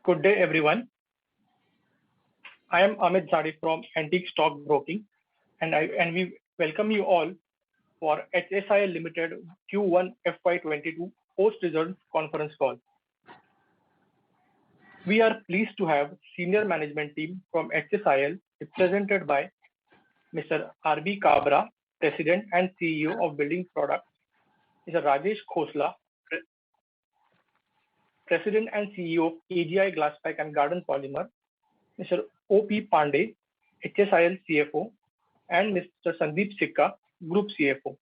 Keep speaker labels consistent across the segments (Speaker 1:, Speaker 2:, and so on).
Speaker 1: Good day, everyone. I am Amit Zadi from Antique Stock Broking, and we welcome you all for HSIL Limited Q1 FY22 post-results conference call. We are pleased to have senior management team from HSIL represented by Mr. R.B. Kabra, President and CEO of Building Products, Mr. Rajesh Khosla, President and CEO of AGI Glasspack and Garden Polymer, Mr. O.P. Pandey, HSIL CFO, and Mr. Sandeep Sikka, Group CFO.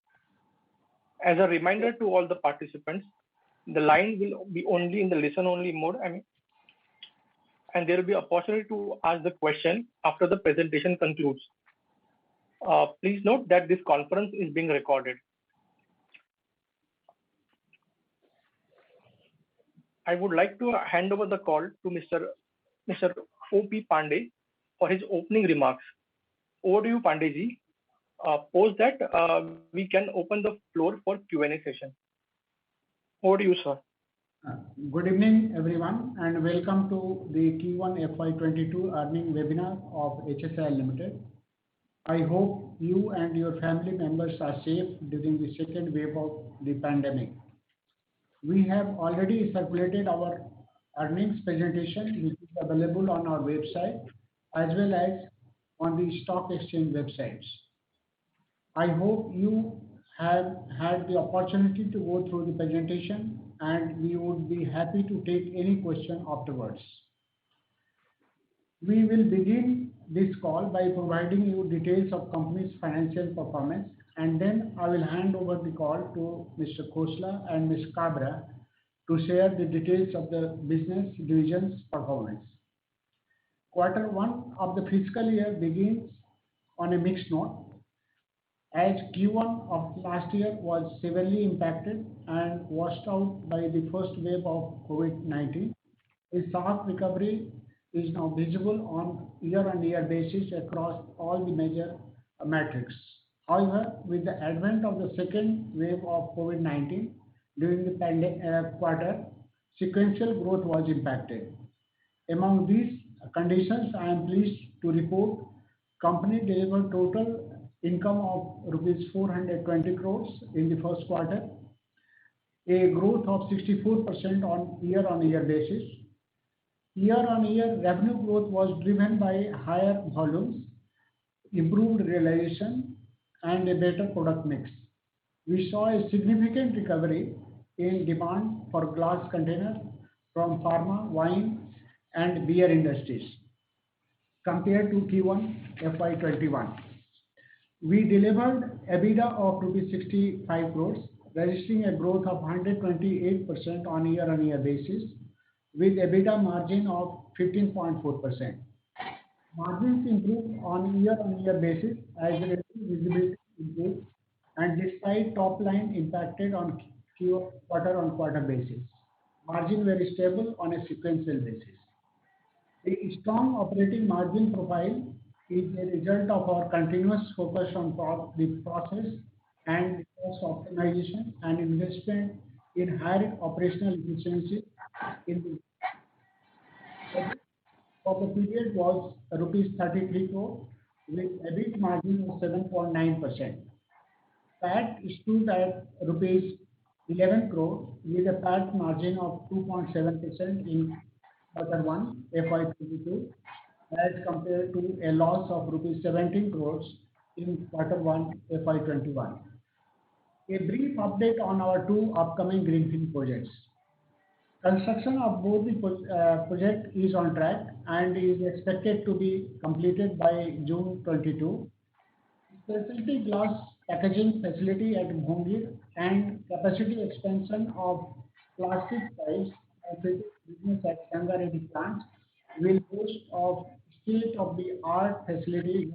Speaker 1: As a reminder to all the participants, the line will be only in the listen-only mode, and there will be opportunity to ask the question after the presentation concludes. Please note that this conference is being recorded. I would like to hand over the call to Mr. O.P. Pandey for his opening remarks. Over to you, Pandey ji. Post that, we can open the floor for Q&A session. Over to you, sir.
Speaker 2: Good evening, everyone, and welcome to the Q1 FY22 earnings webinar of HSIL Limited. I hope you and your family members are safe during the second wave of the pandemic. We have already circulated our earnings presentation, which is available on our website as well as on the stock exchange websites. I hope you have had the opportunity to go through the presentation, and we would be happy to take any question afterwards. We will begin this call by providing you details of company's financial performance, and then I will hand over the call to Mr. Khosla and Ms. Kabra to share the details of the business division's performance. Quarter 1 of the fiscal year begins on a mixed note, as Q1 of last year was severely impacted and washed out by the first wave of COVID-19. A sharp recovery is now visible on year-on-year basis across all the major metrics. However, with the advent of the second wave of COVID-19 during the quarter, sequential growth was impacted. Among these conditions, I am pleased to report company delivered total income of rupees 420 crores in the first quarter, a growth of 64% on year-on-year basis. Year-on-year revenue growth was driven by higher volumes, improved realization, and a better product mix. We saw a significant recovery in demand for glass containers from pharma, wine, and beer industries compared to Q1 FY21. We delivered EBITDA of rupees 65 crores, registering a growth of 128% on year-on-year basis, with EBITDA margin of 15.4%. Margins improved on year-on-year basis as revenue visibility improved, and despite top line impacted on quarter-on-quarter basis, margin very stable on a sequential basis. The strong operating margin profile is a result of our continuous focus on the process and cost optimization and investment in higher operational efficiency. For the period was rupees 33 crore with EBIT margin of 7.9%. PAT stood at rupees 11 crore with a PAT margin of 2.7% in quarter 1 FY22 as compared to a loss of rupees 17 crores in quarter 1 FY21. A brief update on our two upcoming greenfield projects. Construction of both the project is on track and is expected to be completed by June 22. Specialty glass packaging facility at Bhongir and capacity expansion of plastic pipes and business at Sangareddy plant will boast of state-of-the-art facility,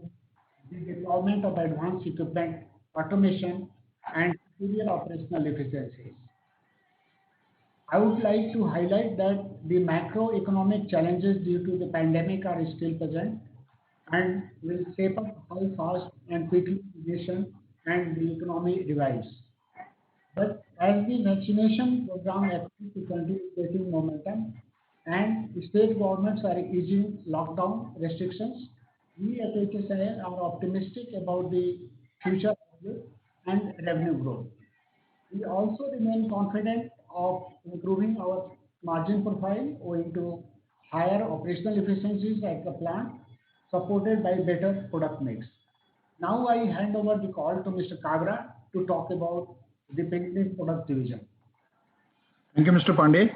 Speaker 2: the deployment of advanced equipment, automation, and superior operational efficiencies. I would like to highlight that the macroeconomic challenges due to the pandemic are still present and will shape up how fast and quickly the nation and the economy revives. But as the vaccination program appears to continue getting momentum, and state governments are easing lockdown restrictions, we at HSIL are optimistic about the future outlook and revenue growth. We also remain confident of improving our margin profile owing to higher operational efficiencies at the plant, supported by better product mix. Now I hand over the call to Mr. Kabra to talk about the packaging product division.
Speaker 3: Thank you, Mr. Pandey.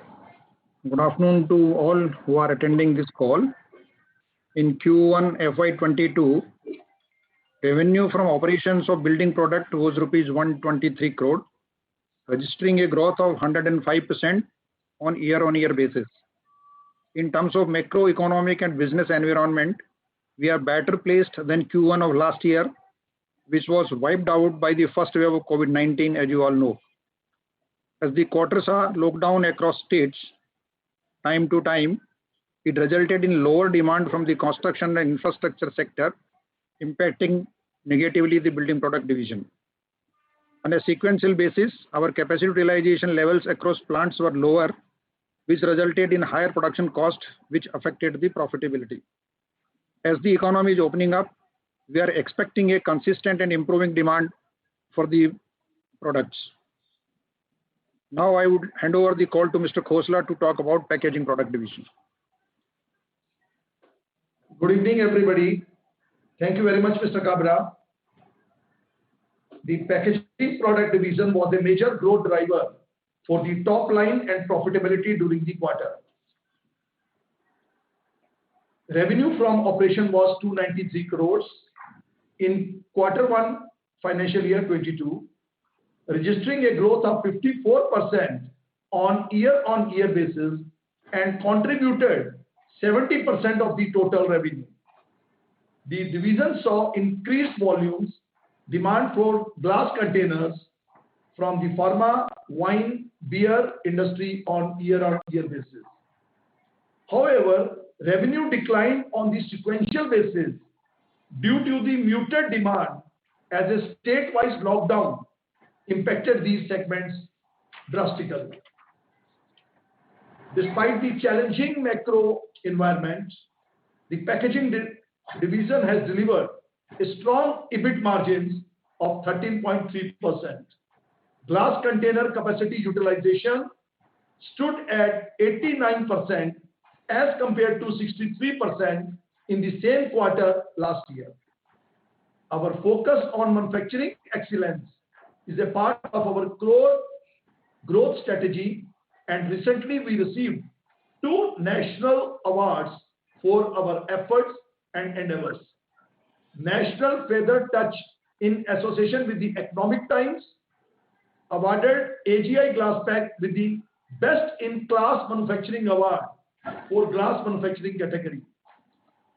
Speaker 3: Good afternoon to all who are attending this call. In Q1 FY22, revenue from operations of building product was rupees 123 crore, registering a growth of 105% on year-on-year basis. In terms of macroeconomic and business environment, we are better placed than Q1 of last year, which was wiped out by the first wave of COVID-19, as you all know. As the quarters are locked down across states, time to time, it resulted in lower demand from the construction and infrastructure sector, impacting negatively the building product division. On a sequential basis, our capacity utilization levels across plants were lower, which resulted in higher production cost, which affected the profitability. As the economy is opening up, we are expecting a consistent and improving demand for the products. Now I would hand over the call to Mr. Khosla to talk about packaging product division.
Speaker 4: Good evening, everybody. Thank you very much, Mr. Kabra. The packaging product division was a major growth driver for the top line and profitability during the quarter. Revenue from operation was 293 crores in Q1 financial year 22, registering a growth of 54% on year-on-year basis and contributed 70% of the total revenue. The division saw increased volumes, demand for glass containers from the pharma, wine, beer industry on year-on-year basis. However, revenue declined on the sequential basis due to the muted demand as a state-wise lockdown impacted these segments drastically. Despite the challenging macro environment, the packaging division has delivered a strong EBIT margins of 13.3%. Glass container capacity utilization stood at 89% as compared to 63% in the same quarter last year. Our focus on manufacturing excellence is a part of our growth strategy, and recently we received 2 national awards for our efforts and endeavors. National Feather Touch in association with the Economic Times awarded AGI Glasspack with the Best in Class Manufacturing Award for glass manufacturing category.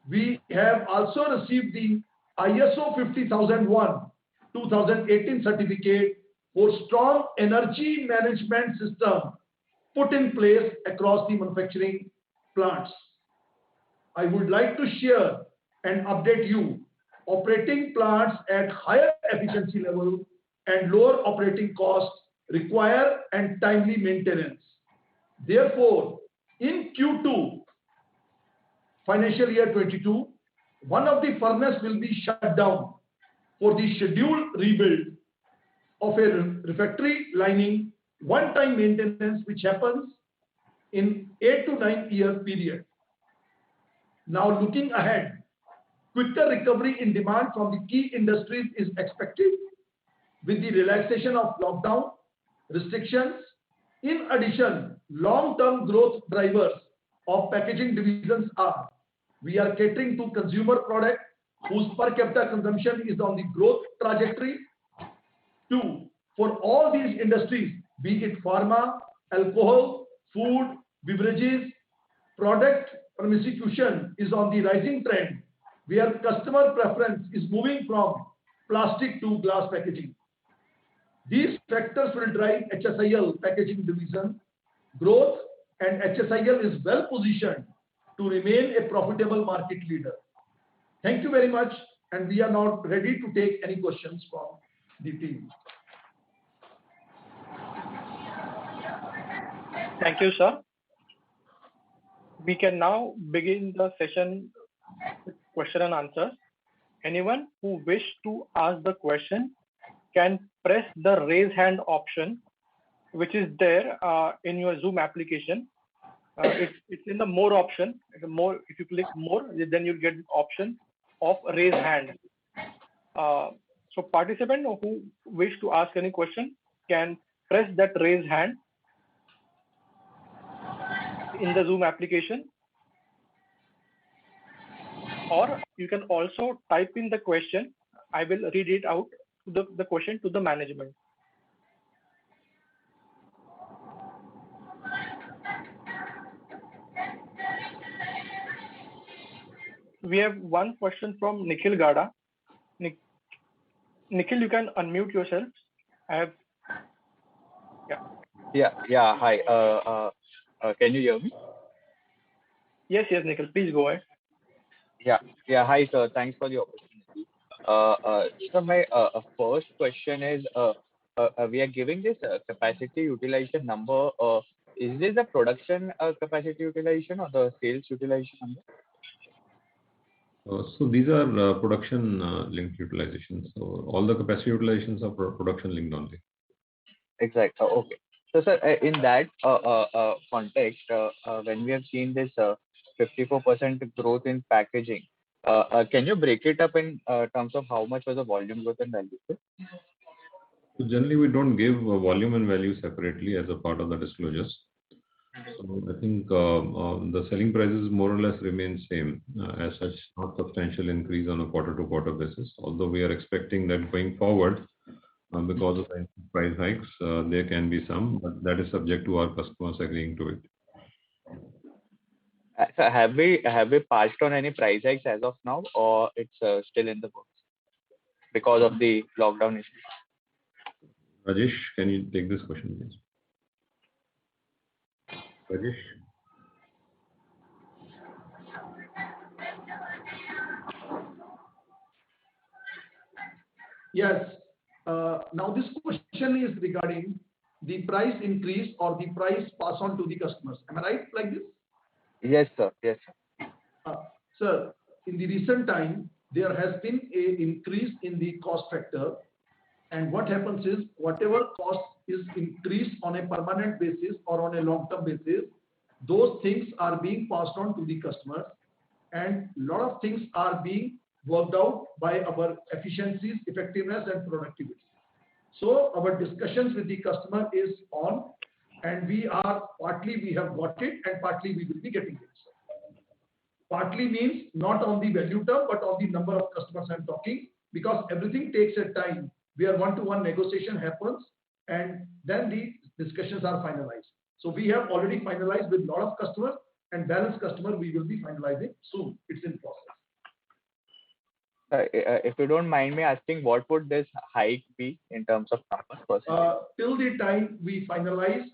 Speaker 4: We have also received the ISO 50001-2018 certificate for strong energy management system put in place across the manufacturing plants. I would like to share and update you operating plants at higher efficiency level and lower operating costs require and timely maintenance. Therefore, in Q2 financial year 22, one of the furnace will be shut down for the scheduled rebuild of a refractory lining, one-time maintenance which happens in 8 to 9 year period. Now looking ahead, quicker recovery in demand from the key industries is expected with the relaxation of lockdown restrictions. In addition, long-term growth drivers of packaging divisions are: we are catering to consumer product whose per capita consumption is on the growth trajectory. 2, for all these industries, be it pharma, alcohol, food, beverages, product promiscution is on the rising trend, where customer preference is moving from plastic to glass packaging. These factors will drive HSIL packaging division growth, and HSIL is well positioned to remain a profitable market leader. Thank you very much, and we are now ready to take any questions from the team.
Speaker 1: Thank you, sir. We can now begin the session with question and answers. Anyone who wish to ask the question can press the raise hand option, which is there in your Zoom application. It's in the more option. If you click more, then you'll get the option of raise hand. So participant who wish to ask any question can press that raise hand in the Zoom application, or you can also type in the question. I will read it out the question to the management. We have one question from Nikhil Gada. Nikhil, you can unmute yourself.
Speaker 5: Yeah. Hi. Can you hear me?
Speaker 1: Yes, Nikhil, please go ahead.
Speaker 5: Yeah. Hi, sir. Thanks for the opportunity. So my first question is, we are giving this capacity utilization number. Is this the production capacity utilization or the sales utilization number?
Speaker 6: So these are production linked utilizations. So all the capacity utilizations are production linked only.
Speaker 5: Exactly. Okay. So, sir, in that context, when we have seen this 54% growth in packaging, can you break it up in terms of how much was the volume growth and value growth?
Speaker 6: So generally, we don't give volume and value separately as a part of the disclosures. So I think the selling prices more or less remain same as such, not substantial increase on a quarter-to-quarter basis. Although we are expecting that going forward, because of the price hikes, there can be some, but that is subject to our customers agreeing to it.
Speaker 5: So have we passed on any price hikes as of now, or it's still in the works because of the lockdown issue?
Speaker 6: Rajesh, can you take this question, please? Rajesh?
Speaker 4: Yes. Now this question is regarding the price increase or the price pass on to the customers. Am I right like this?
Speaker 5: Yes, sir.
Speaker 4: Sir, in the recent time, there has been an increase in the cost factor. And what happens is, whatever cost is increased on a permanent basis or on a long-term basis, those things are being passed on to the customers. And a lot of things are being worked out by our efficiencies, effectiveness, and productivity. So our discussions with the customer is on, and we have got it, and partly we will be getting it. Partly means not on the value term, but on the number of customers I'm talking, because everything takes a time where one-to-one negotiation happens, and then the discussions are finalized. So we have already finalized with a lot of customers, and balance customer we will be finalizing soon. It's in process.
Speaker 5: If you don't mind me asking, what would this hike be in terms of numbers?
Speaker 4: Till the time we finalize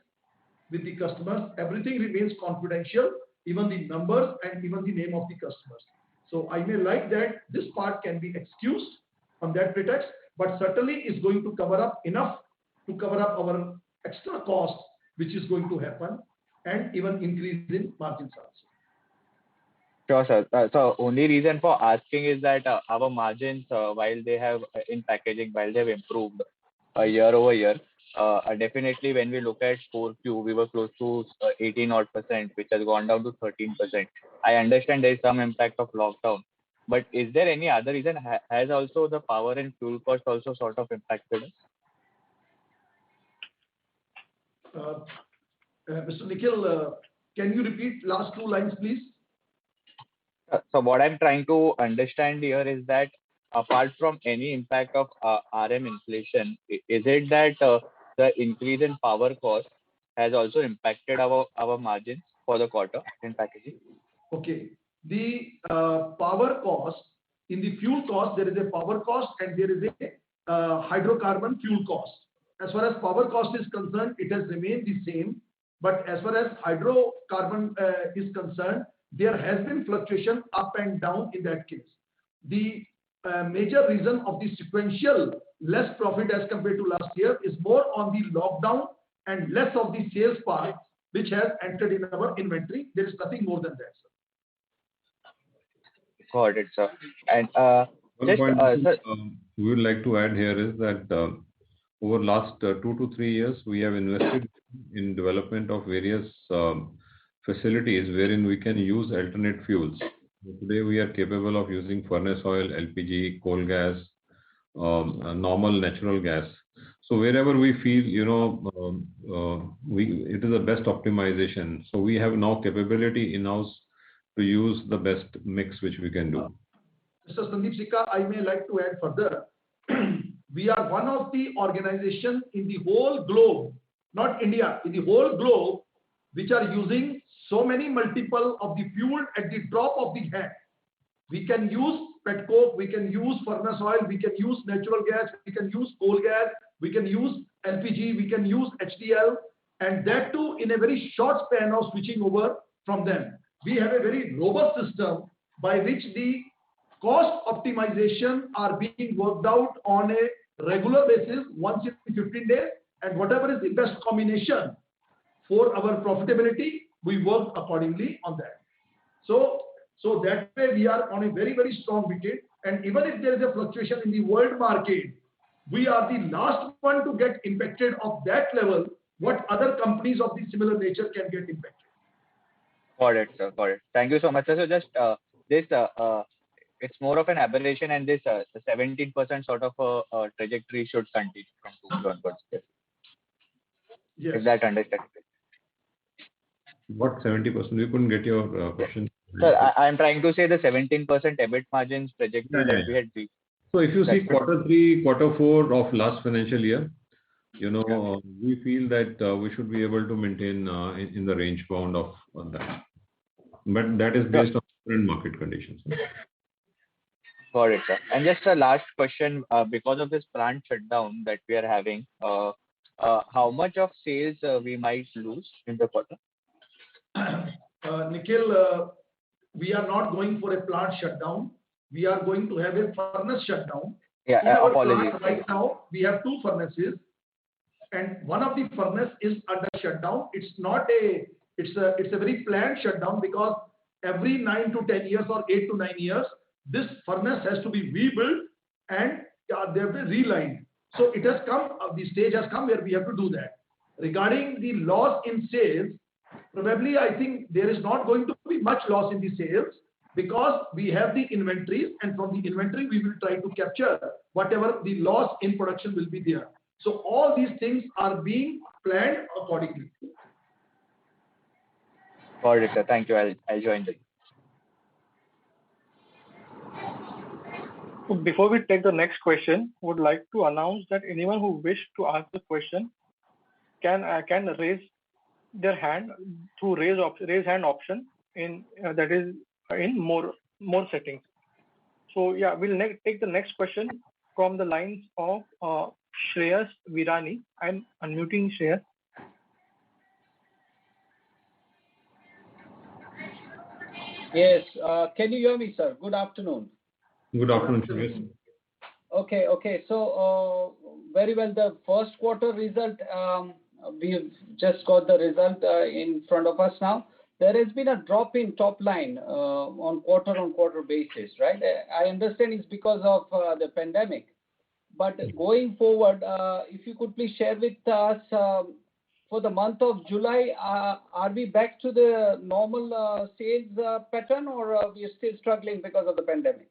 Speaker 4: with the customers, everything remains confidential, even the numbers and even the name of the customers. So I may like that this part can be excused on that pretext, but certainly is going to cover up enough to cover up our extra cost, which is going to happen, and even increase in margins also.
Speaker 5: Sure, sir. So only reason for asking is that our margins, while they have in packaging, while they have improved year over year, definitely when we look at 4Q, we were close to 18%, which has gone down to 13%. I understand there is some impact of lockdown, but is there any other reason? Has also the power and fuel cost also sort of impacted us?
Speaker 4: Mr. Nikhil, can you repeat last two lines, please?
Speaker 5: So what I'm trying to understand here is that apart from any impact of RM inflation, is it that the increase in power cost has also impacted our margins for the quarter in packaging?
Speaker 4: Okay. The power cost, in the fuel cost, there is a power cost and there is a hydrocarbon fuel cost. As far as power cost is concerned, it has remained the same. But as far as hydrocarbon is concerned, there has been fluctuation up and down in that case. The major reason of the sequential less profit as compared to last year is more on the lockdown and less of the sales part, which has entered in our inventory. There is nothing more than that, sir.
Speaker 5: Got it, sir. And
Speaker 6: One
Speaker 5: just,
Speaker 6: point
Speaker 5: sir,
Speaker 6: we would like to add here is that over last 2 to 3 years, we have invested in development of various facilities wherein we can use alternate fuels. Today, we are capable of using furnace oil, LPG, coal gas, normal natural gas. So wherever we feel, it is the best optimization. So we have now capability in-house to use the best mix which we can do.
Speaker 4: Mr. Sandeep Sikka, I may like to add further. We are one of the organizations in the whole globe, not India, in the whole globe, which are using so many multiple of the fuel at the drop of the hat. We can use petcoke, we can use furnace oil, we can use natural gas, we can use coal gas, we can use LPG, we can use HDL, and that too in a very short span of switching over from them. We have a very robust system by which the cost optimization are being worked out on a regular basis once in 15 days, and whatever is the best combination for our profitability, we work accordingly on that. So that way we are on a very, very strong wicket, and even if there is a fluctuation in the world market, we are the last one to get impacted of that level, what other companies of the similar nature can get impacted.
Speaker 5: got it, sir. Got it. Thank you so much, sir. So just this, it's more of an aberration, and this the 17% sort of trajectory should continue from 2 onwards.
Speaker 4: Yes.
Speaker 5: Is that understood?
Speaker 6: What 70%? We couldn't get your question.
Speaker 5: Sir, I'm trying to say the 17% EBIT margins trajectory that we had reached.
Speaker 6: So if you see Q3, Q4 of last financial year, we feel that we should be able to maintain in the range bound of that. But that is based on current market conditions.
Speaker 5: Got it, sir. And just a last question, because of this plant shutdown that we are having, how much of sales we might lose in the quarter?
Speaker 4: Nikhil, we are not going for a plant shutdown. We are going to have a furnace shutdown.
Speaker 5: Yeah,
Speaker 4: in our
Speaker 5: apologies.
Speaker 4: plant right now, we have 2 furnaces, and one of the furnace is under shutdown. It's a very planned shutdown because every 9 to 10 years or 8 to 9 years, this furnace has to be rebuilt and they have to relined. So it has come, the stage has come where we have to do that. Regarding the loss in sales, probably I think there is not going to be much loss in the sales because we have the inventories, and from the inventory we will try to capture whatever the loss in production will be there. So all these things are being planned accordingly.
Speaker 5: Got it, sir. Thank you. I'll join the.
Speaker 1: So before we take the next question, would like to announce that anyone who wish to ask the question can raise their hand through raise hand option in that is in more settings. So yeah, we'll take the next question from the lines of Shreyas Virani. I'm unmuting Shreyas.
Speaker 7: Yes, can you hear me, sir? Good afternoon.
Speaker 6: Good afternoon, Shreyas.
Speaker 7: Okay. So very well. The first quarter result, we've just got the result in front of us now. There has been a drop in top line on quarter basis, right? I understand it's because of the pandemic. But going forward, if you could please share with us for the month of July, are we back to the normal sales pattern, or we are still struggling because of the pandemic?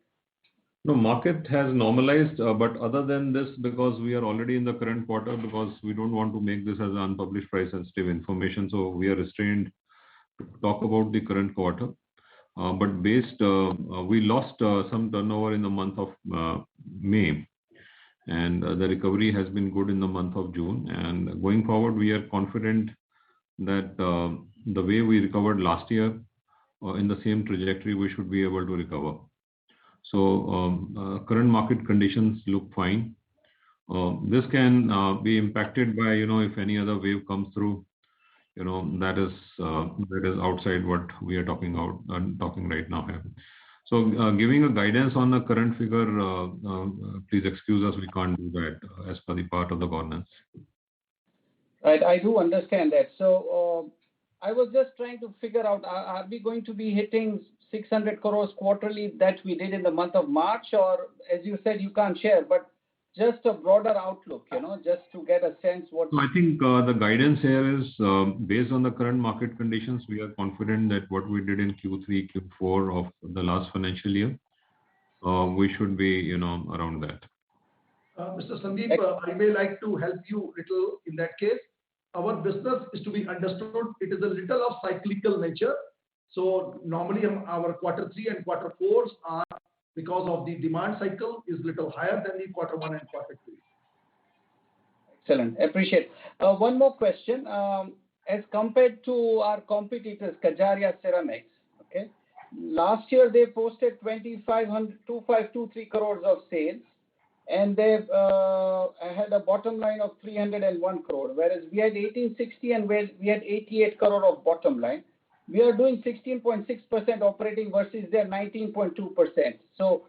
Speaker 6: No, market has normalized, but other than this, because we are already in the current quarter, because we don't want to make this as unpublished price sensitive information, so we are restrained to talk about the current quarter. But we lost some turnover in the month of May, and the recovery has been good in the month of June. And going forward, we are confident that the way we recovered last year, in the same trajectory, we should be able to recover. So current market conditions look fine. This can be impacted by, if any other wave comes through, that is outside what we are talking right now here. So giving a guidance on the current figure, please excuse us, we can't do that as per the part of the governance.
Speaker 7: Right, I do understand that. So I was just trying to figure out, are we going to be hitting 600 crores quarterly that we did in the month of March, or as you said, you can't share, but just a broader outlook, just to get a sense what.
Speaker 6: So I think the guidance here is based on the current market conditions. We are confident that what we did in Q3, Q4 of the last financial year, we should be, around that.
Speaker 4: Mr. Sandeep, I may like to help you little in that case. Our business is to be understood. It is a little of cyclical nature. So normally our quarter 3 and quarter 4s are, because of the demand cycle, is little higher than the quarter 1 and quarter 2.
Speaker 7: Excellent. Appreciate. One more question. As compared to our competitors, Kajaria Ceramics, okay, last year they posted 2523 crores of sales, and they've had a bottom line of 301 crore, whereas we had 1860 and we had 88 crore of bottom line. We are doing 16.6% operating versus their 19.2%. So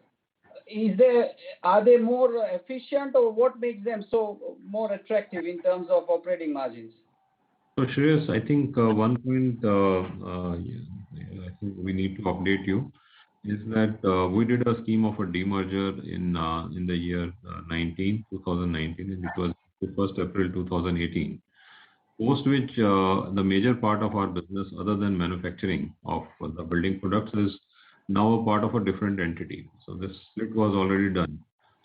Speaker 7: are they more efficient, or what makes them so more attractive in terms of operating margins?
Speaker 6: So Shreyas, I think one point I think we need to update you is that we did a scheme of a demerger in the year 2019, and it was the 1st April 2018. Post which the major part of our business, other than manufacturing of the building products, is now a part of a different entity. So this split was already done.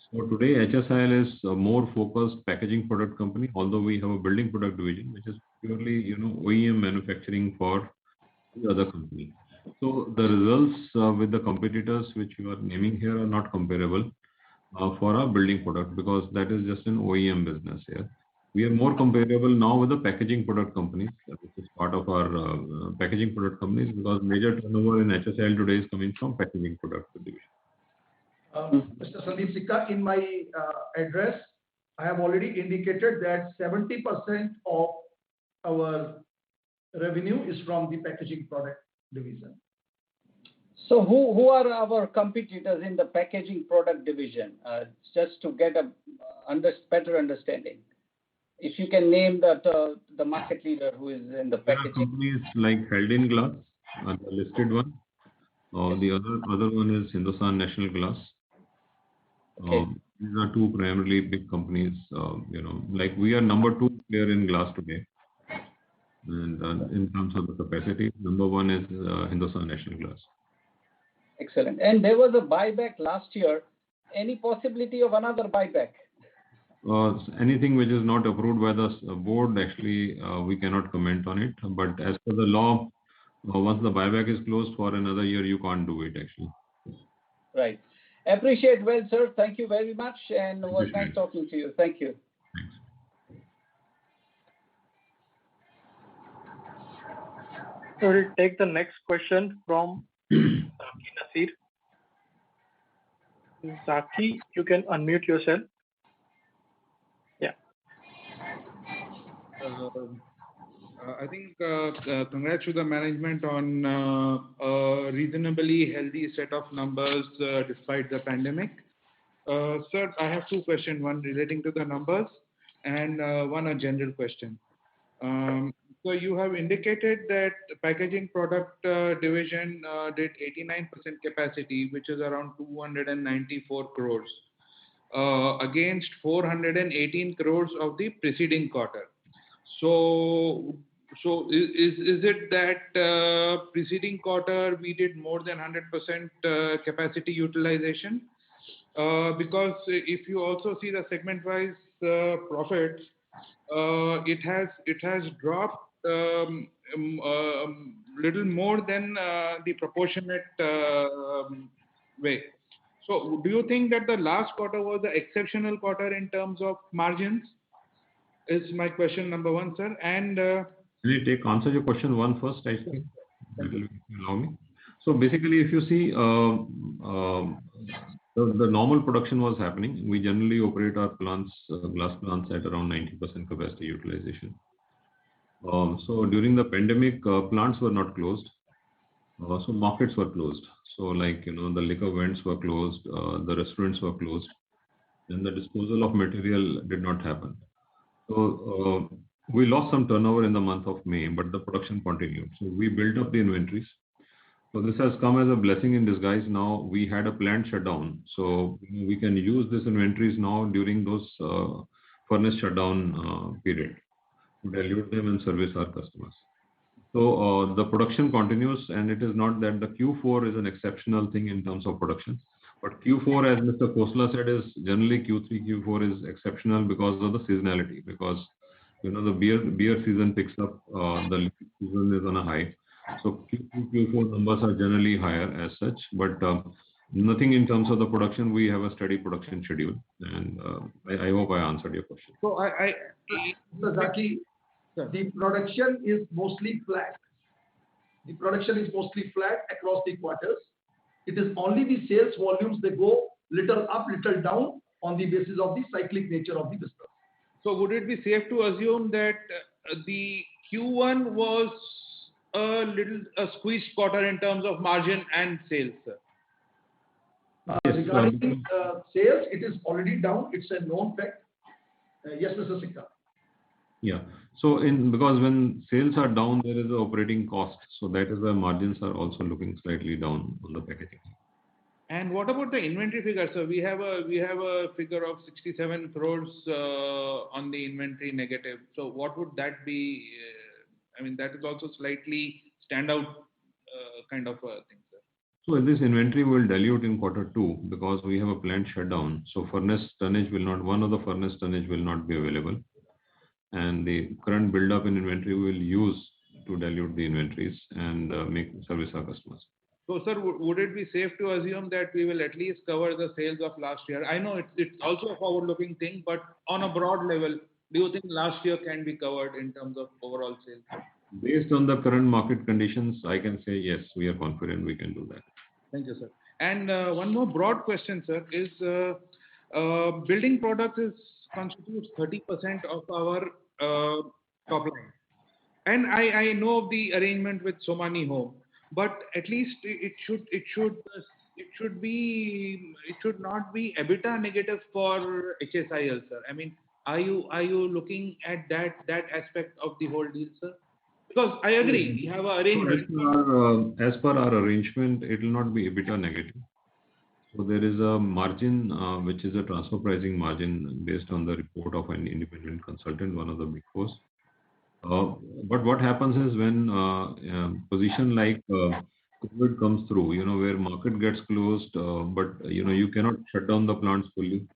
Speaker 6: So today HSIL is a more focused packaging product company, although we have a building product division, which is purely OEM manufacturing for the other company. So the results with the competitors which you are naming here are not comparable for our building product, because that is just an OEM business here. We are more comparable now with the packaging product companies, which is part of our packaging product companies, because major turnover in HSIL today is coming from packaging product division.
Speaker 4: Mr. Sandeep Sikka, in my address, I have already indicated that 70% of our revenue is from the packaging product division.
Speaker 7: So who are our competitors in the packaging product division? Just to get a better understanding. If you can name the market leader who is in the packaging.
Speaker 6: There are companies like Haldane Glass, the listed one. The other one is Hindustan National Glass.
Speaker 7: Okay.
Speaker 6: These are two primarily big companies. Like we are number 2 player in glass today. And in terms of the capacity, number 1 is Hindustan National Glass.
Speaker 7: Excellent. And there was a buyback last year. Any possibility of another buyback?
Speaker 6: Anything which is not approved by the board, actually, we cannot comment on it. But as per the law, once the buyback is closed for another year, you can't do it actually.
Speaker 7: Right. Appreciate well, sir. Thank you very much, and it was nice talking to you. Thank you.
Speaker 6: Thanks.
Speaker 1: So we'll take the next question from Zaki Nasir. Zaki, you can unmute yourself. Yeah.
Speaker 8: I think congrats to the management on a reasonably healthy set of numbers despite the pandemic. Sir, I have 2 questions, one relating to the numbers and one a general question. So you have indicated that the packaging product division did 89% capacity, which is around 294 crores, against 418 crores of the preceding quarter. So is it that preceding quarter we did more than 100% capacity utilization? Because if you also see the segment-wise profits, it has dropped little more than the proportionate way. So do you think that the last quarter was the exceptional quarter in terms of margins? Is my question number 1, sir. And
Speaker 6: Will you answer your question 1 first, I think? That will allow me. So basically, if you see, the normal production was happening. We generally operate our plants, glass plants, at around 90% capacity utilization. So during the pandemic, plants were not closed. So markets were closed. So like, the liquor vents were closed, the restaurants were closed, and the disposal of material did not happen. So We lost some turnover in the month of May, but the production continued. So we built up the inventories. So this has come as a blessing in disguise. Now we had a planned shutdown, so we can use this inventories now during those furnace shutdown period to dilute them and service our customers. So the production continues, and it is not that the Q4 is an exceptional thing in terms of production. But Q4, as Mr. Khosla said, is generally Q3, Q4 is exceptional because of the seasonality. Because the beer season picks up, the season is on a high. So Q3, Q4 numbers are generally higher as such. But nothing in terms of the production. We have a steady production schedule, and I hope I answered your question.
Speaker 8: So
Speaker 4: Mr. Zaki, the production is mostly flat. The production is mostly flat across the quarters. It is only the sales volumes, they go little up, little down on the basis of the cyclic nature of the business.
Speaker 8: So would it be safe to assume that the Q1 was a squeezed quarter in terms of margin and sales, sir?
Speaker 4: Regarding sales, it is already down. It's a known fact. Yes, Mr. Sikka.
Speaker 6: Yeah. So because when sales are down, there is an operating cost. So that is why margins are also looking slightly down on the packaging.
Speaker 8: And what about the inventory figure, sir? We have a figure of 67 crores on the inventory negative. So what would that be? I mean, that is also slightly standout kind of a thing, sir.
Speaker 6: So this inventory will dilute in Q2 because we have a planned shutdown. So furnace tonnage one of the furnace tonnage will not be available. And the current build-up in inventory we will use to dilute the inventories and make service our customers.
Speaker 8: So, sir, would it be safe to assume that we will at least cover the sales of last year? I know it's also a forward-looking thing, but on a broad level, do you think last year can be covered in terms of overall sales?
Speaker 6: Based on the current market conditions, I can say yes, we are confident we can do that.
Speaker 8: Thank you, sir. And one more broad question, sir, is building products constitutes 30% of our top line. And I know the arrangement with Somany Home, but at least it should not be EBITDA negative for HSIL, sir. I mean, are you looking at that aspect of the whole deal, sir? Because I agree, we have an arrangement.
Speaker 6: As per our arrangement, it will not be EBITDA negative. So there is a margin which is a transfer pricing margin based on the report of an independent consultant, one of the big fours. But what happens is when position like COVID comes through, where market gets closed, but you cannot shut down the plants fully.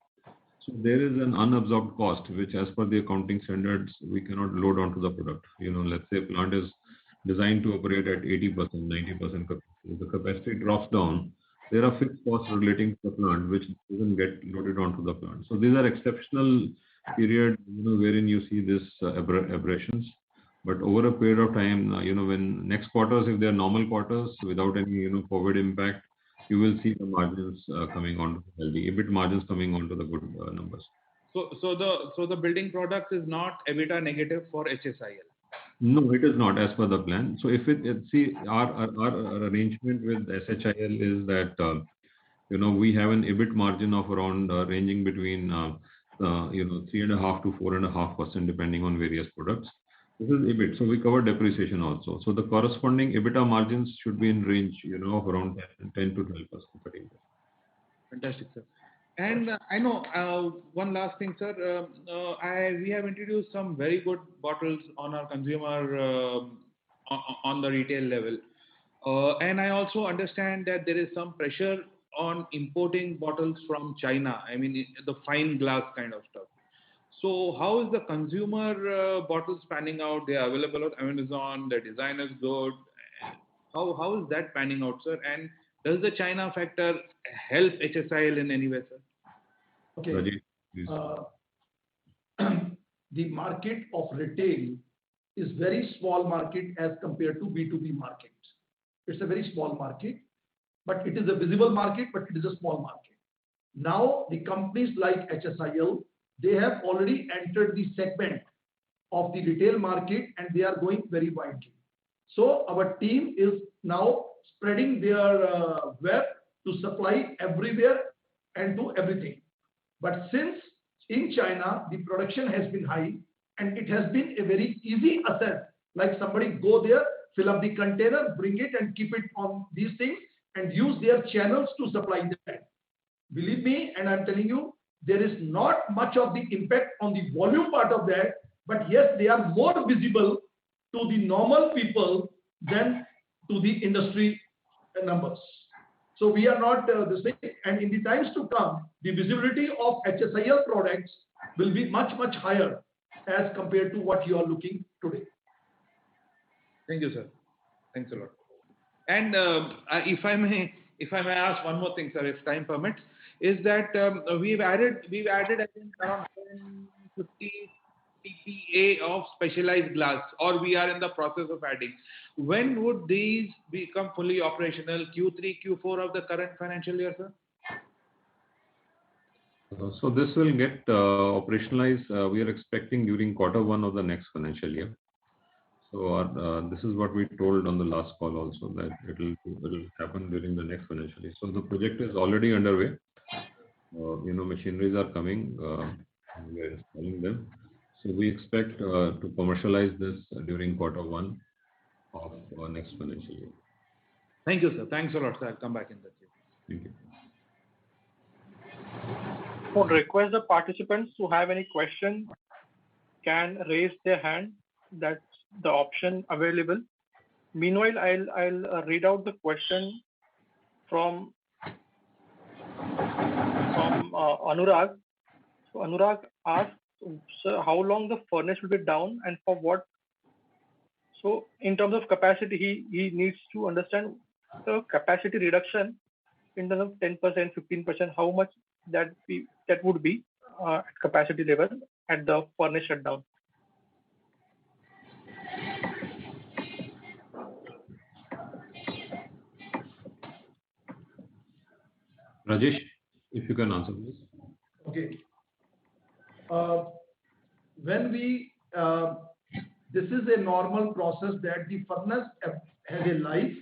Speaker 6: So there is an unabsorbed cost, which as per the accounting standards, we cannot load onto the product. Let's say plant is designed to operate at 80%, 90% capacity. If the capacity drops down, there are fixed costs relating to the plant, which doesn't get loaded onto the plant. So these are exceptional period, wherein you see this aberrations. But over a period of time, when next quarters, if they are normal quarters without any, COVID impact, you will see the margins coming on healthy, EBIT margins coming onto the good numbers.
Speaker 8: So the building product is not EBITDA negative for HSIL.
Speaker 6: No, it is not as per the plan. So if our arrangement with SHIL is that we have an EBIT margin of around ranging between 3.5% to 4.5% depending on various products. This is EBIT, so we cover depreciation also. So the corresponding EBITDA margins should be in range, of around 10 to 12%.
Speaker 8: Fantastic, sir. And I know one last thing, sir. We have introduced some very good bottles on our consumer on the retail level, and I also understand that there is some pressure on importing bottles from China. I mean, the fine glass kind of stuff. So how is the consumer bottles panning out? They are available on Amazon. The design is good. How is that panning out, sir? And does the China factor help HSIL in any way, sir?
Speaker 4: Okay.
Speaker 6: Rajeev, please.
Speaker 4: The market of retail is very small market as compared to B2B market. It's a very small market, but it is a visible market, but it is a small market. Now, the companies like HSIL, they have already entered the segment of the retail market and they are going very widely. So our team is now spreading their web to supply everywhere and to everything. But since in China, the production has been high, and it has been a very easy asset. Like somebody go there, fill up the container, bring it and keep it on these things and use their channels to supply that. Believe me, and I'm telling you, there is not much of the impact on the volume part of that, but yes, they are more visible to the normal people than to the industry numbers. So we are not the same, and in the times to come, the visibility of HSIL products will be much, much higher as compared to what you are looking today.
Speaker 8: Thank you, sir. Thanks a lot. And if I may ask one more thing, sir, if time permits, is that we've added I think around 150 TPA of specialized glass, or we are in the process of adding. When would these become fully operational? Q3, Q4 of the current financial year, sir?
Speaker 6: So this will get operationalized. We are expecting during Q1 of the next financial year. So this is what we told on the last call also, that it will happen during the next financial year. So the project is already underway. Machineries are coming. We are installing them. So we expect to commercialize this during Q1 of next financial year.
Speaker 8: Thank you, sir. Thanks a lot, sir. I'll come back in that case.
Speaker 6: Thank you.
Speaker 1: I would request the participants who have any question can raise their hand. That's the option available. Meanwhile, I'll read out the question from Anurag. So Anurag asked, sir, how long the furnace will be down and for what? So in terms of capacity, he needs to understand the capacity reduction in terms of 10%, 15%, how much that would be at capacity level at the furnace shutdown.
Speaker 6: Rajesh, if you can answer this.
Speaker 4: Okay. This is a normal process that the furnace has a life,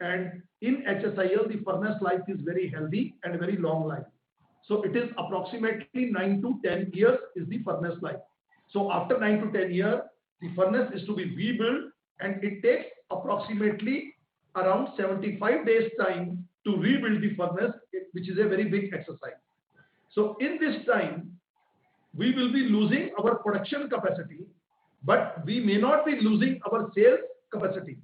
Speaker 4: and in HSIL, the furnace life is very healthy and very long life. So it is approximately 9 to 10 years is the furnace life. So after 9 to 10 years, the furnace is to be rebuilt, and it takes approximately around 75 days time to rebuild the furnace, which is a very big exercise. So in this time, we will be losing our production capacity, but we may not be losing our sales capacity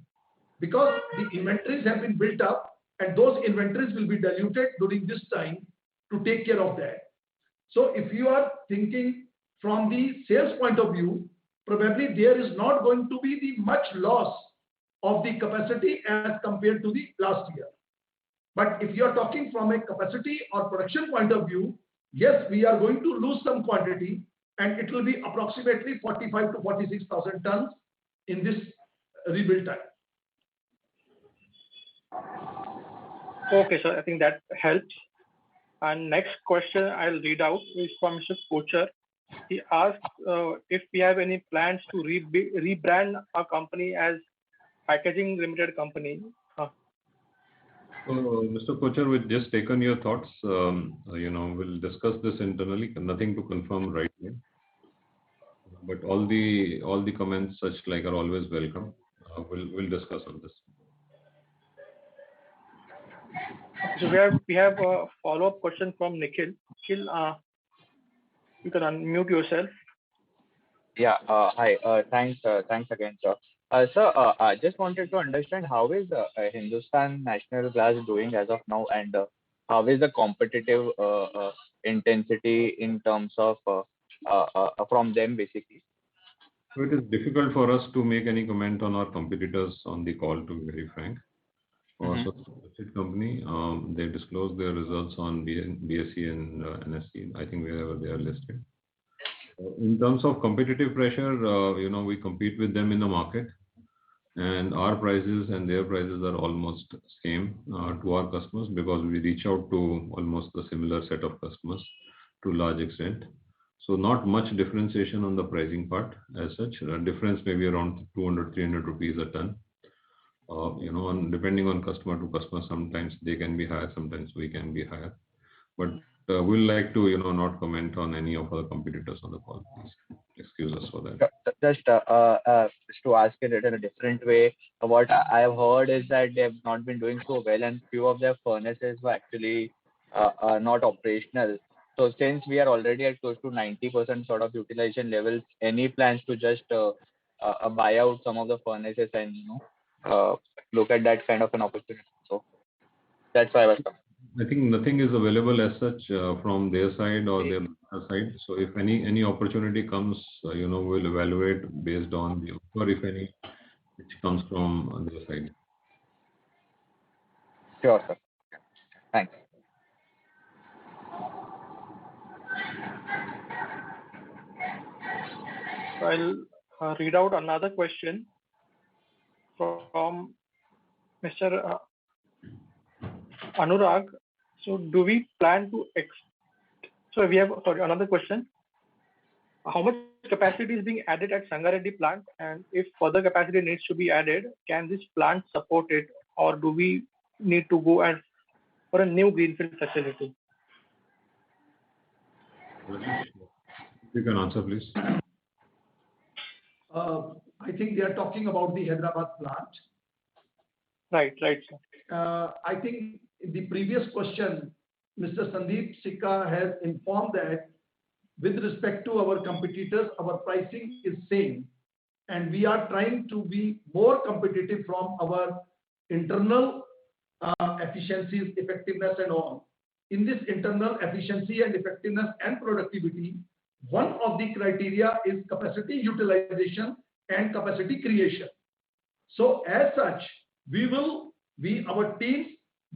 Speaker 4: because the inventories have been built up, and those inventories will be diluted during this time to take care of that. So if you are thinking from the sales point of view, probably there is not going to be the much loss of the capacity as compared to the last year. But if you are talking from a capacity or production point of view, yes, we are going to lose some quantity, and it will be approximately 45 to 46,000 tons in this rebuild time.
Speaker 1: Okay, sir. I think that helps. And next question I'll read out is from Mr. Kochar. He asked if we have any plans to rebrand our company as Packaging Limited Company.
Speaker 6: So, Mr. Kochar, we've just taken your thoughts. We'll discuss this internally. Nothing to confirm right now. But all the comments such like are always welcome. We'll discuss on this.
Speaker 1: So we have a follow-up question from Nikhil. Nikhil, you can unmute yourself.
Speaker 5: Yeah. Hi. Thanks again, sir. Sir, I just wanted to understand how is Hindustan National Glass doing as of now, and how is the competitive intensity in terms of from them basically?
Speaker 6: So it is difficult for us to make any comment on our competitors on the call, to be very frank. Also, listed company, they disclose their results on BSE and NSE. I think wherever they are listed. In terms of competitive pressure, we compete with them in the market, and our prices and their prices are almost same to our customers because we reach out to almost the similar set of customers to a large extent. So not much differentiation on the pricing part as such. Difference maybe around 200, 300 rupees a ton. Depending on customer to customer, sometimes they can be higher, sometimes we can be higher. But we'll like to, not comment on any of our competitors on the call. Please excuse us for that.
Speaker 5: Just to ask it in a different way, what I have heard is that they have not been doing so well, and few of their furnaces were actually not operational. So since we are already at close to 90% sort of utilization levels, any plans to just buy out some of the furnaces and look at that kind of an opportunity? So that's why I was talking.
Speaker 6: I think nothing is available as such from their side or their side. So if any opportunity comes, we'll evaluate based on the offer, if any, which comes from their side.
Speaker 5: Sure, sir. Thanks.
Speaker 1: I'll read out another question from Mr. Anurag. So do we plan to another question. How much capacity is being added at Sangareddy plant, and if further capacity needs to be added, can this plant support it, or do we need to go for a new greenfield facility?
Speaker 6: You can answer, please.
Speaker 4: I think they are talking about the Hyderabad plant.
Speaker 1: Right, sir.
Speaker 4: I think in the previous question, Mr. Sandeep Sikka has informed that with respect to our competitors, our pricing is same, and we are trying to be more competitive from our internal efficiencies, effectiveness and all. In this internal efficiency and effectiveness and productivity, one of the criteria is capacity utilization and capacity creation. So as such, our teams,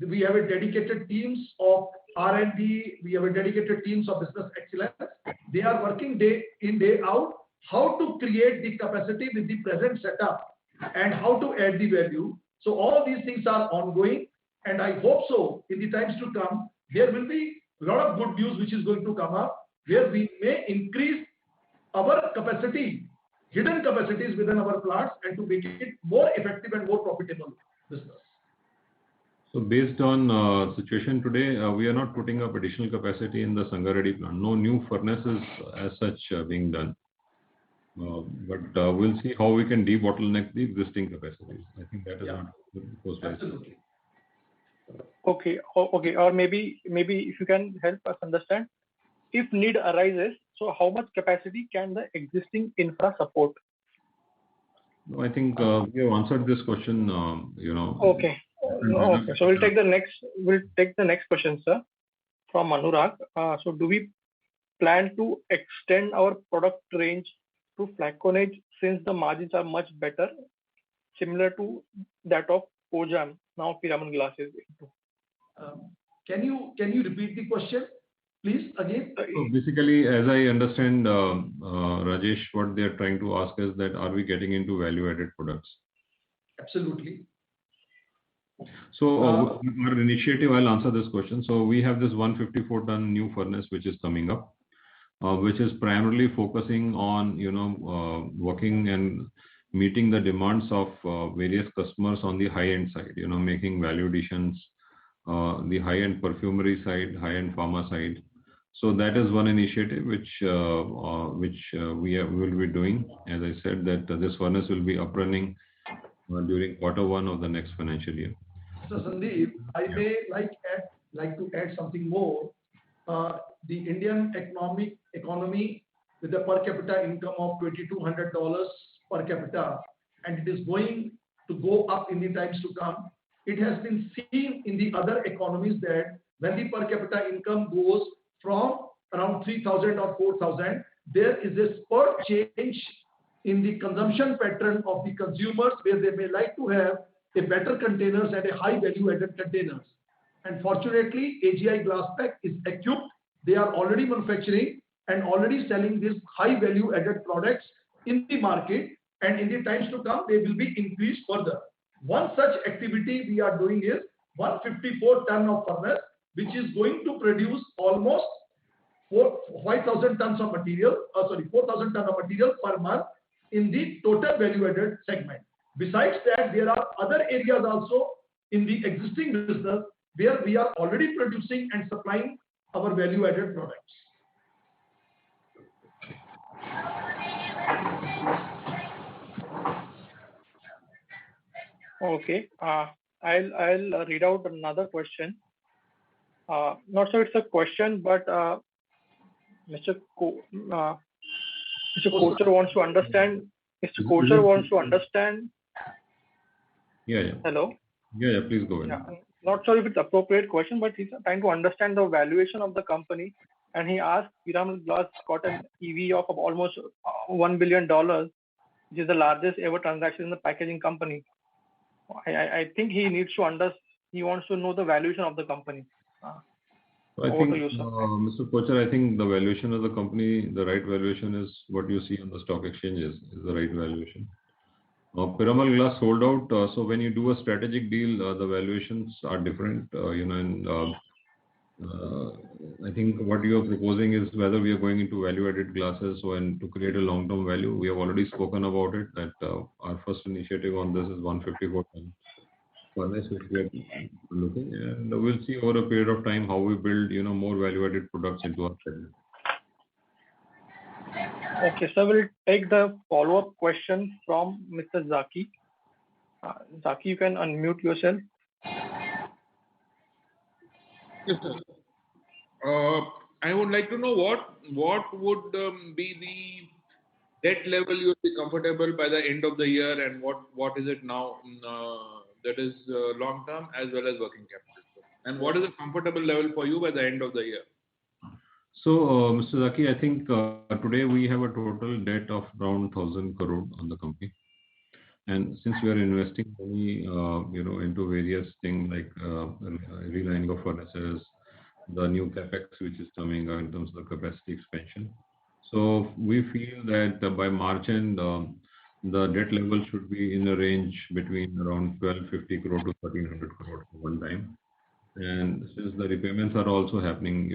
Speaker 4: we have a dedicated teams of R&D, we have a dedicated teams of business excellence. They are working day in, day out, how to create the capacity with the present setup and how to add the value. So all these things are ongoing, and I hope so in the times to come, there will be a lot of good news which is going to come up, where we may increase our capacity, hidden capacities within our plants, and to make it more effective and more profitable business.
Speaker 6: So based on situation today, we are not putting up additional capacity in the Sangareddy plant. No new furnaces as such being done. But we'll see how we can debottleneck the existing capacities. I think that is not possible.
Speaker 4: Absolutely.
Speaker 1: Okay. Or maybe if you can help us understand, if need arises, so how much capacity can the existing infra support?
Speaker 6: No, I think we have answered this question.
Speaker 1: Okay. So we'll take the next question, sir, from Anurag. So do we plan to extend our product range to flacconage since the margins are much better, similar to that of Kojam, now Piramal glasses?
Speaker 4: Can you repeat the question, please, again?
Speaker 6: So basically, as I understand, Rajesh, what they are trying to ask is that are we getting into value-added products?
Speaker 4: Absolutely.
Speaker 6: So our initiative, I'll answer this question. So we have this 154-ton new furnace which is coming up, which is primarily focusing on working and meeting the demands of various customers on the high-end side, making value additions, the high-end perfumery side, high-end pharma side. So that is one initiative which we will be doing. As I said, that this furnace will be up running during Q1 of the next financial year.
Speaker 4: So Sandeep, I may like to add something more. The Indian economy with a per capita income of $2,200 per capita, and it is going to go up in the times to come. It has been seen in the other economies that when the per capita income goes from around 3,000 or 4,000, there is a spurt change in the consumption pattern of the consumers, where they may like to have a better containers and a high value added containers. And fortunately, AGI Glasspack is equipped. They are already manufacturing and already selling these high value added products in the market, and in the times to come, they will be increased further. One such activity we are doing is 154 ton of furnace, which is going to produce almost 5,000 tons of material, 4,000 tons of material per month in the total value added segment. Besides that, there are other areas also in the existing business where we are already producing and supplying our value-added products.
Speaker 1: Okay. I'll read out another question. Not sure it's a question, but Mr. Kochhar wants to understand. Mr. Kochhar wants to understand.
Speaker 6: Yeah.
Speaker 1: Hello.
Speaker 6: Yeah. Please go ahead.
Speaker 1: Yeah. Not sure if it's appropriate question, but he's trying to understand the valuation of the company, and he asked, Piramal Glass got an EV of almost $1 billion, which is the largest ever transaction in the packaging company. I think he needs to he wants to know the valuation of the company.
Speaker 6: I think, Mr. Kochhar, I think the valuation of the company, the right valuation is what you see on the stock exchanges, is the right valuation. Piramal Glass sold out, so when you do a strategic deal, the valuations are different, and I think what you are proposing is whether we are going into value-added glasses and to create a long-term value. We have already spoken about it, that our first initiative on this is 154 ton furnace, which we are looking, and we'll see over a period of time how we build, more value-added products into our segment.
Speaker 1: Okay, so we'll take the follow-up question from Mr. Zaki. Zaki, you can unmute yourself.
Speaker 8: Yes, sir. I would like to know what would be the debt level you would be comfortable by the end of the year, and what is it now that is long term as well as working capital, and what is a comfortable level for you by the end of the year?
Speaker 6: So, Mr. Zaki, I think today we have a total debt of around 1,000 crore on the company. And since we are investing money, into various things like relining of furnaces, the new capex which is coming in terms of the capacity expansion. So we feel that by March end, the debt level should be in a range between around 1,250 crore to 1,300 crore for one time. And since the repayments are also happening,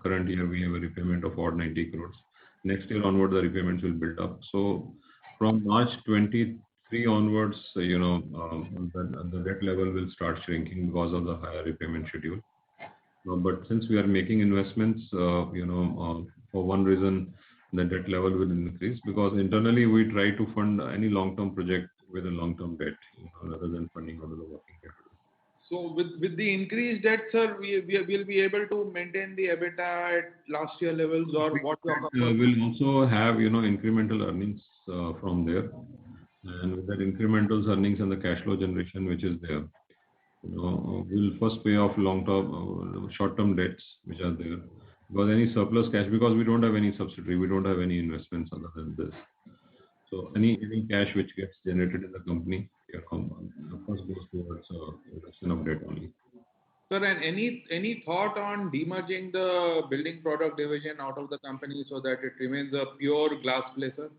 Speaker 6: current year we have a repayment of 90 crores. Next year onward, the repayments will build up. So from March 23 onwards, the debt level will start shrinking because of the higher repayment schedule. But since we are making investments, for one reason, the debt level will increase, because internally we try to fund any long-term project with a long-term debt, rather than funding out of the working capital.
Speaker 8: So with the increased debt, sir, we will be able to maintain the EBITDA at last year levels, or what?
Speaker 6: We'll also have, incremental earnings from there. And with that incremental earnings and the cash flow generation which is there, we'll first pay off long-term, short-term debts which are there. Because any surplus cash, because we don't have any subsidiary, we don't have any investments other than this. So any cash which gets generated in the company, first goes towards reduction of debt only.
Speaker 8: Sir, and any thought on demerging the building product division out of the company so that it remains a pure glass placer?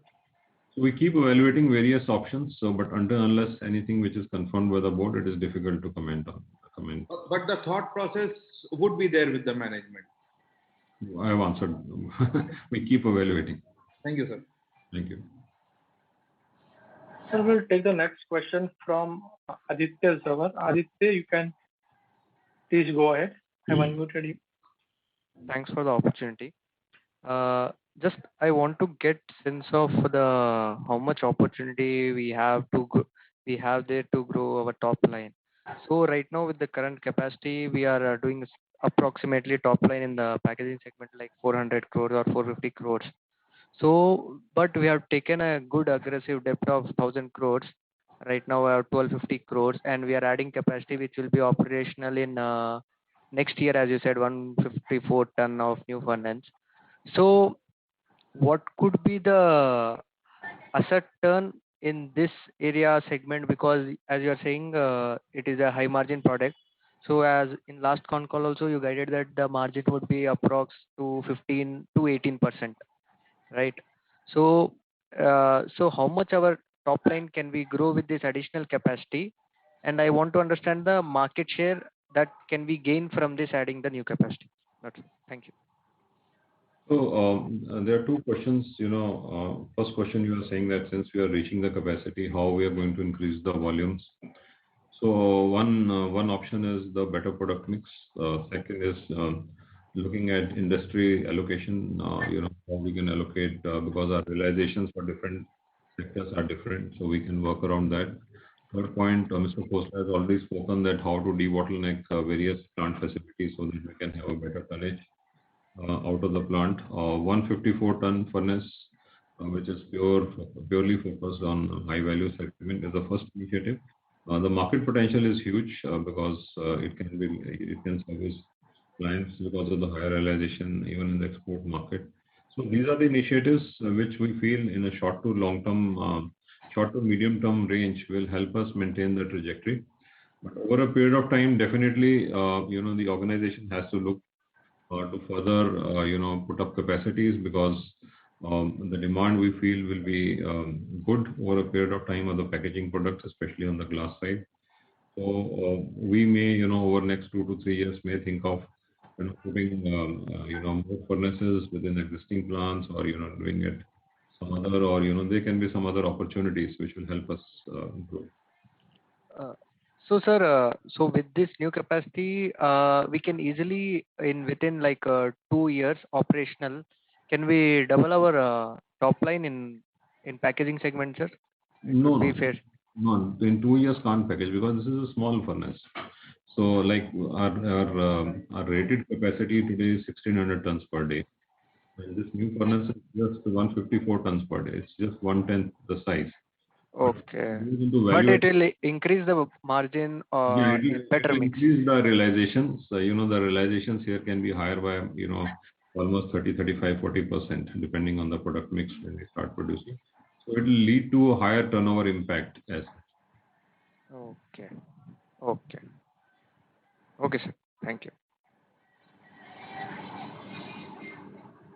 Speaker 6: So we keep evaluating various options. But unless anything which is confirmed by the board, it is difficult to comment on.
Speaker 8: But the thought process would be there with the management.
Speaker 6: I have answered. We keep evaluating.
Speaker 8: Thank you, sir.
Speaker 6: Thank you.
Speaker 1: Sir, we'll take the next question from Aditya Zawar. Aditya, you can please go ahead. I've unmuted you.
Speaker 9: Thanks for the opportunity. Just I want to get sense of how much opportunity we have there to grow our top line. So right now with the current capacity, we are doing approximately top line in the packaging segment like 400 crores or 450 crores. So, but we have taken a good aggressive depth of 1,000 crores. Right now we have 1,250 crores, and we are adding capacity which will be operational in next year, as you said, 154 ton of new furnace. So what could be the asset turn in this area segment? Because as you are saying, it is a high margin product. So as in last con call also, you guided that the margin would be approx to 15 to 18%, right? So, how much our top line can we grow with this additional capacity? And I want to understand the market share that can we gain from this adding the new capacity. That's it. Thank you.
Speaker 6: So there are two questions. First question, you are saying that since we are reaching the capacity, how we are going to increase the volumes. So one option is the better product mix. Second is looking at industry allocation, how we can allocate because our realizations for different sectors are different, so we can work around that. Third point, Mr. Khosla has already spoken that how to debottleneck various plant facilities so that we can have a better tonnage out of the plant. 154-ton furnace, which is purely focused on high value segment, is the first initiative. The market potential is huge because it can service clients because of the higher realization even in the export market. So these are the initiatives which we feel in a short to medium term range will help us maintain the trajectory. But over a period of time, definitely, the organization has to look to further, put up capacities because the demand we feel will be good over a period of time of the packaging products, especially on the glass side. So we may, over next 2 to 3 years, may think of putting, more furnaces within existing plants or, doing it some other, or, there can be some other opportunities which will help us improve.
Speaker 9: So, sir, so with this new capacity, we can easily, within like 2 years operational, can we double our top line in packaging segment, sir?
Speaker 6: No,
Speaker 9: be fair.
Speaker 6: No, in 2 years can't package because this is a small furnace. So like our rated capacity today is 1600 tons per day. And this new furnace is just 154 tons per day. It's just 1/10 the size.
Speaker 9: Okay. But it will increase the margin or better mix.
Speaker 6: Increase the realizations. The realizations here can be higher by, almost 30, 35, 40%, depending on the product mix when we start producing. So it will lead to a higher turnover impact as such.
Speaker 9: Okay. Okay. Okay, sir. Thank you.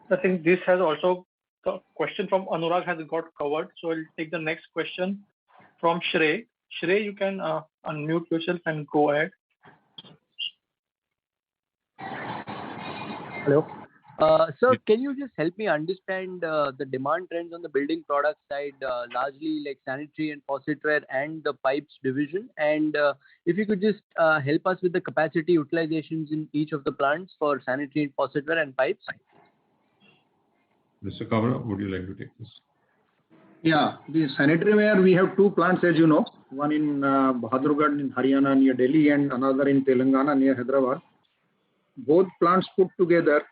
Speaker 1: I think this has also, the question from Anurag has got covered. So I'll take the next question from Shrey. Shrey, you can unmute yourself and go ahead.
Speaker 10: Hello. Sir, can you just help me understand the demand trends on the building product side, largely like sanitary and faucetware and the pipes division? And if you could just help us with the capacity utilizations in each of the plants for sanitary and faucetware and pipes.
Speaker 6: Mr. Kabra, would you like to take this?
Speaker 3: Yeah, the sanitary ware, we have 2 plants, as you know, one in Bahadurgarh in Haryana near Delhi and another in Telangana near Hyderabad. Both plants put together,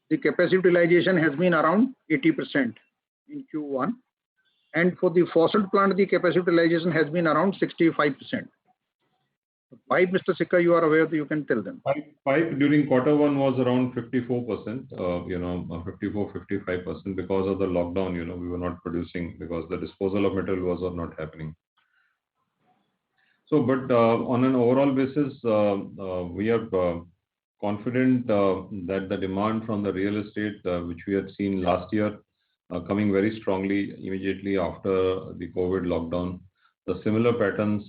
Speaker 3: the capacity utilization has been around 80% in Q1. And for the faucet plant, the capacity utilization has been around 65%. Pipe, Mr. Sikka, you are aware that you can tell them.
Speaker 6: Pipe during Q1 was around 54%, 54-55% because of the lockdown, we were not producing because the disposal of material was not happening. So, but on an overall basis, we are confident that the demand from the real estate, which we had seen last year, coming very strongly immediately after the COVID lockdown, the similar patterns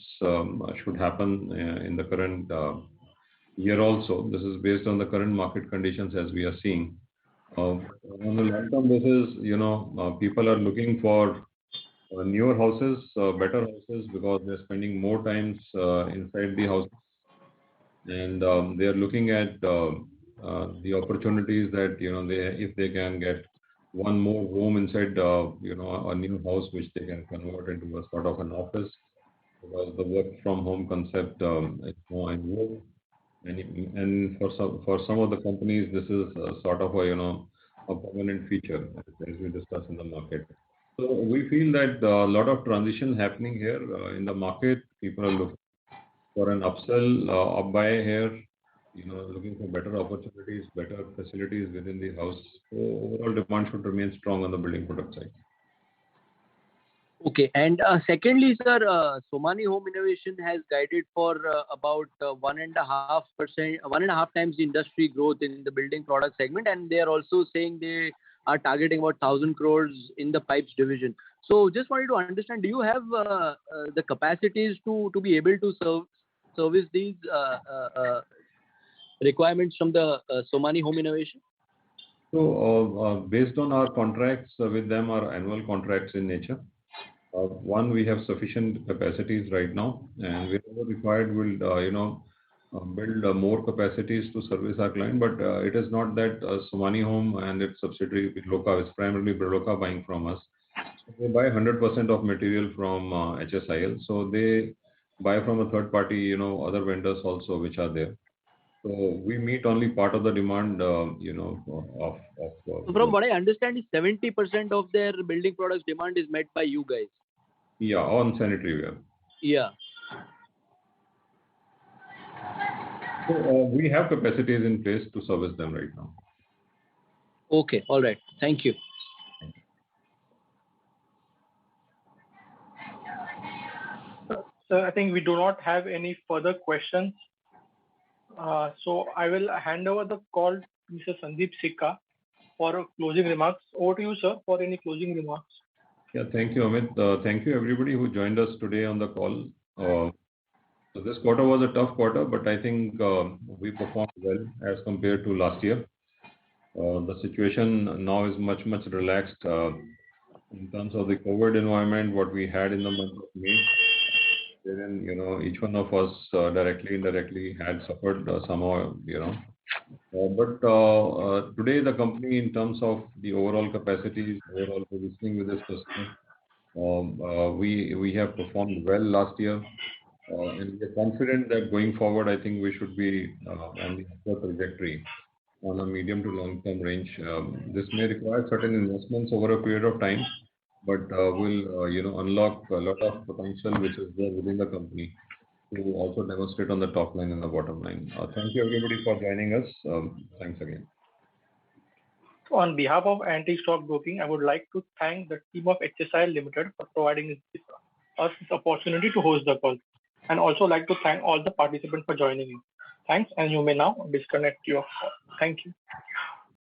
Speaker 6: should happen in the current year also. This is based on the current market conditions as we are seeing. On a long-term basis, people are looking for newer houses, better houses because they're spending more times inside the house. And they are looking at the opportunities that, if they can get one more room inside, a new house which they can convert into a sort of an office, because the work from home concept is more in vogue. And for some of the companies, this is a sort of a permanent feature as we discussed in the market. So we feel that a lot of transition happening here in the market. People are looking for an upsell, up-buy here, looking for better opportunities, better facilities within the house. So overall demand should remain strong on the building product side.
Speaker 10: Okay. And secondly, sir, Somany Home Innovation has guided for about 1.5 times the industry growth in the building product segment. And they are also saying they are targeting about 1,000 crores in the pipes division. So just wanted to understand, do you have the capacities to be able to service these requirements from the Somany Home Innovation?
Speaker 6: So based on our contracts with them, our annual contracts in nature, one, we have sufficient capacities right now, and wherever required, we'll build more capacities to service our client. But it is not that Somani Home and its subsidiary Birloka is primarily Birloka buying from us. So they buy 100% of material from HSIL. So they buy from a third party, other vendors also which are there. So we meet only part of the demand,
Speaker 10: So from what I understand, is 70% of their building products demand is met by you guys.
Speaker 6: Yeah, on sanitary ware.
Speaker 10: Yeah.
Speaker 6: So we have capacities in place to service them right now.
Speaker 10: Okay. All right. Thank you.
Speaker 1: So I think we do not have any further questions. So I will hand over the call to Mr. Sandeep Sikka for closing remarks. Over to you, sir, for any closing remarks.
Speaker 6: Yeah, thank you, Amit. Thank you, everybody who joined us today on the call. So this quarter was a tough quarter, but I think we performed well as compared to last year. The situation now is much relaxed in terms of the COVID environment, what we had in the month of May. Wherein, each one of us directly, indirectly had suffered somehow, But today the company, in terms of the overall capacities, overall positioning with this customer, we have performed well last year. And we are confident that going forward, I think we should be on the upward trajectory on a medium to long term range. This may require certain investments over a period of time, but will unlock a lot of potential which is there within the company to also demonstrate on the top line and the bottom line. Thank you everybody for joining us. Thanks again.
Speaker 1: So on behalf of Antique Stock Broking, I would like to thank the team of HSIL Limited for providing us this opportunity to host the call, and also like to thank all the participants for joining in. Thanks, and you may now disconnect your call. Thank you.